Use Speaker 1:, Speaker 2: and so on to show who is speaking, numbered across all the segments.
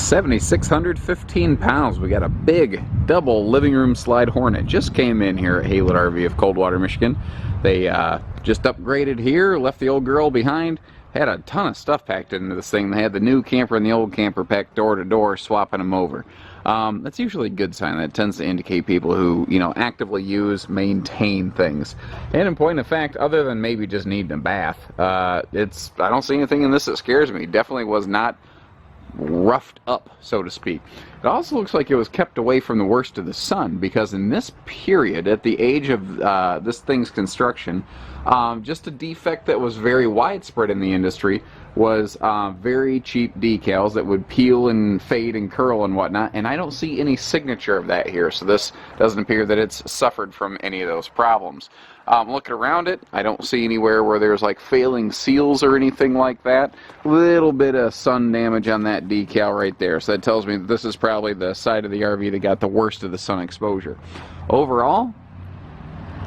Speaker 1: 7,615 pounds. We got a big double living room slide Hornet. Just came in here at Haylet RV of Coldwater, Michigan. They just upgraded here, left the old girl behind. Had a ton of stuff packed into this thing. They had the new camper and the old camper packed door to door, swapping them over. That's usually a good sign. That tends to indicate people who, you know, actively maintain things. And in point of fact, other than maybe just needing a bath, I don't see anything in this that scares me. Definitely was not roughed up, so to speak. It also looks like it was kept away from the worst of the sun, because in this period, at the age of this thing's construction, just a defect that was very widespread in the industry was very cheap decals that would peel and fade and curl and whatnot, and I don't see any signature of that here, so this doesn't appear that it's suffered from any of those problems. Looking around it, I don't see anywhere where there's like failing seals or anything like that. Little bit of sun damage on that decal right there, so that tells me that this is probably the side of the RV that got the worst of the sun exposure. Overall,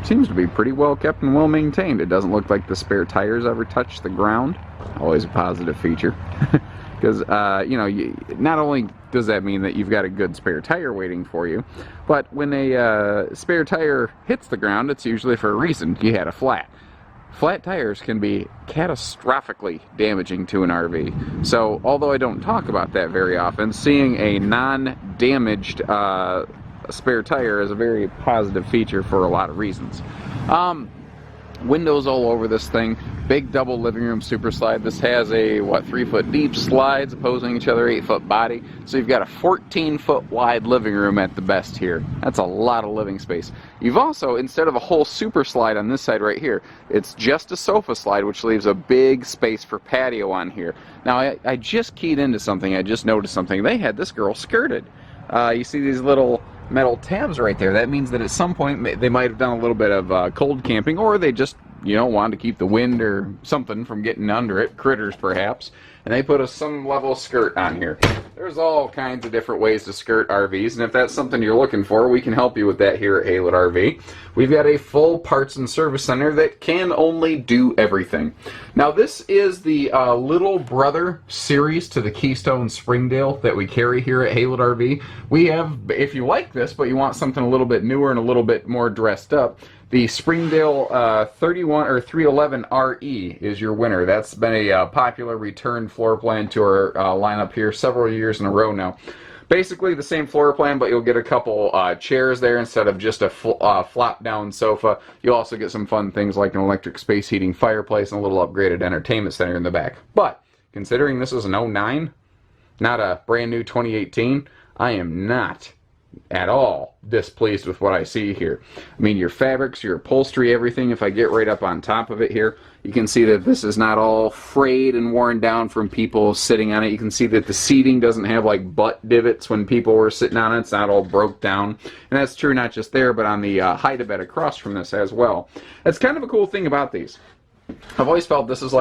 Speaker 1: seems to be pretty well kept and well maintained. It doesn't look like the spare tires ever touched the ground. Always a positive feature. Because, you know, not only does that mean that you've got a good spare tire waiting for you, but when a spare tire hits the ground, it's usually for a reason. You had a flat. Flat tires can be catastrophically damaging to an RV. So, although I don't talk about that very often, seeing a non-damaged spare tire is a very positive feature for a lot of reasons. Windows all over this thing. Big double living room super slide. This has a 3-foot deep slides opposing each other, 8-foot body. So you've got a 14-foot wide living room at the best here. That's a lot of living space. You've also, instead of a whole super slide on this side right here, it's just a sofa slide, which leaves a big space for patio on here. Now I just keyed into something. I just noticed something. They had this girl skirted. You see these little metal tabs right there. That means that at some point they might have done a little bit of cold camping, or they just, you know, wanted to keep the wind or something from getting under it, critters perhaps, and they put some level of skirt on here. There's all kinds of different ways to skirt RVs, and if that's something you're looking for, we can help you with that here at Haylet RV. We've got a full parts and service center that can only do everything. Now this is the little brother series to the Keystone Springdale that we carry here at Haylet RV. We have, if you like this but you want something a little bit newer and a little bit more dressed up, the Springdale 31 or 311 RE is your winner. That's been a popular return floor plan to our lineup here several years in a row now. Basically the same floor plan, but you'll get a couple chairs there instead of just a flop down sofa. You'll also get some fun things like an electric space heating fireplace and a little upgraded entertainment center in the back. But considering this is an 09, not a brand new 2018, I am not at all displeased with what I see here. I mean, your fabrics, your upholstery, everything, if I get right up on top of it here, you can see that this is not all frayed and worn down from people sitting on it. You can see that the seating doesn't have like butt divots when people were sitting on it. It's not all broke down. And that's true not just there, but on the hide-a-bed across from this as well. That's kind of a cool thing about these. I've always felt this is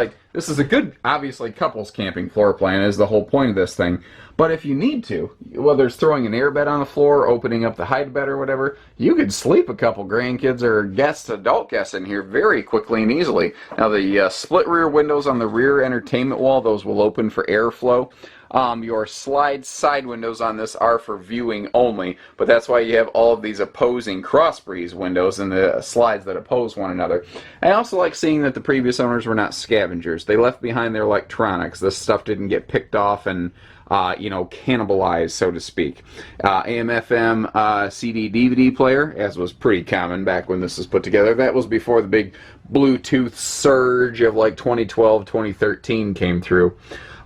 Speaker 1: a good, obviously, couples camping floor plan is the whole point of this thing. But if you need to, whether it's throwing an airbed on the floor, opening up the hide bed or whatever, you could sleep a couple grandkids or guests, adult guests in here very quickly and easily. Now the split rear windows on the rear entertainment wall, those will open for airflow. Your slide side windows on this are for viewing only, but that's why you have all of these opposing cross breeze windows and the slides that oppose one another. I also like seeing that the previous owners were not scavengers. They left behind their electronics. This stuff didn't get picked off and you know, cannibalized, so to speak. AM/FM CD DVD player, as was pretty common back when this was put together. That was before the big Bluetooth surge of like 2012, 2013 came through.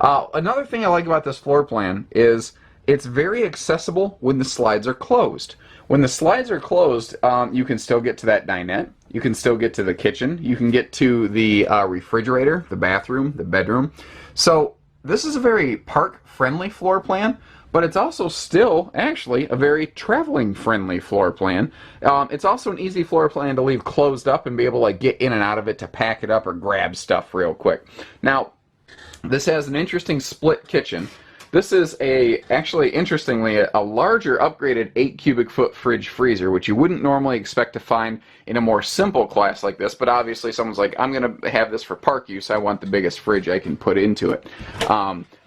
Speaker 1: Another thing I like about this floor plan is it's very accessible when the slides are closed. When the slides are closed, you can still get to that dinette. You can still get to the kitchen. You can get to the refrigerator, the bathroom, the bedroom. So this is a very park-friendly floor plan, but it's also still, actually, a very traveling-friendly floor plan. It's also an easy floor plan to leave closed up and be able to like get in and out of it to pack it up or grab stuff real quick. Now, this has an interesting split kitchen. This is actually, interestingly, a larger upgraded 8 cubic foot fridge freezer, which you wouldn't normally expect to find in a more simple class like this, but obviously someone's like, I'm going to have this for park use, I want the biggest fridge I can put into it.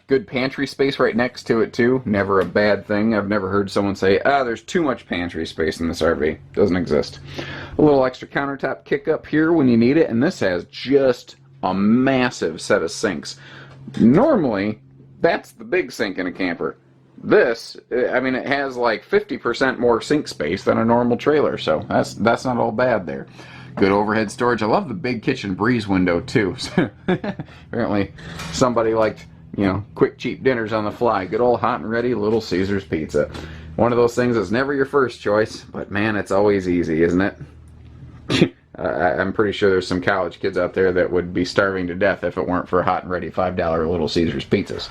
Speaker 1: Good pantry space right next to it too. Never a bad thing. I've never heard someone say, there's too much pantry space in this RV. Doesn't exist. A little extra countertop kick up here when you need it, and this has just a massive set of sinks. Normally, that's the big sink in a camper. This, I mean, it has like 50% more sink space than a normal trailer, so that's not all bad there. Good overhead storage. I love the big kitchen breeze window too. Apparently somebody liked, quick cheap dinners on the fly. Good old hot and ready Little Caesars pizza. One of those things that's never your first choice, but man, it's always easy, isn't it? I'm pretty sure there's some college kids out there that would be starving to death if it weren't for hot and ready $5 Little Caesars pizzas.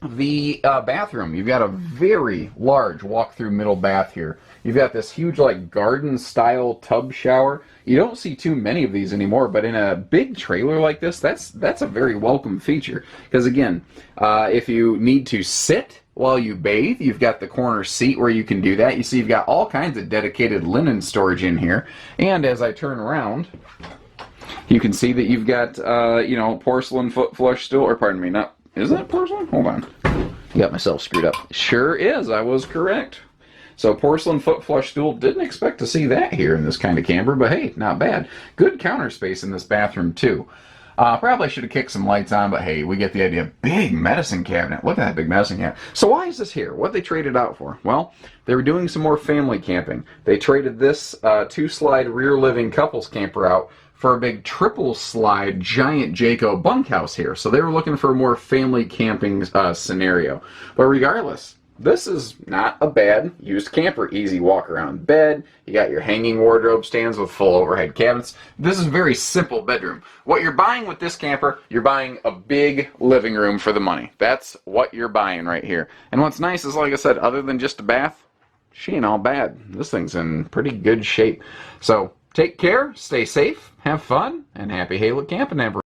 Speaker 1: The bathroom, you've got a very large walk-through middle bath here. You've got this huge like garden-style tub shower. You don't see too many of these anymore, but in a big trailer like this, that's a very welcome feature. Because again, if you need to sit while you bathe, you've got the corner seat where you can do that. You see you've got all kinds of dedicated linen storage in here. And as I turn around, you can see that you've got, porcelain foot flush stool, or pardon me, not, is that porcelain? Hold on. Got myself screwed up. Sure is, I was correct. So porcelain foot flush stool, didn't expect to see that here in this kind of camper, but hey, not bad. Good counter space in this bathroom too. Probably should have kicked some lights on, but hey, we get the idea. Big medicine cabinet. Look at that big medicine cabinet. So why is this here? What they traded out for? Well, they were doing some more family camping. They traded this 2-slide rear living couples camper out for a big triple slide giant Jayco bunkhouse here. So they were looking for a more family camping scenario. But regardless, this is not a bad used camper. Easy walk around bed. You got your hanging wardrobe stands with full overhead cabinets. This is a very simple bedroom. What you're buying with this camper, you're buying a big living room for the money. That's what you're buying right here. And what's nice is, like I said, other than just a bath, she ain't all bad. This thing's in pretty good shape. So take care, stay safe, have fun, and happy Haylet camping, everyone.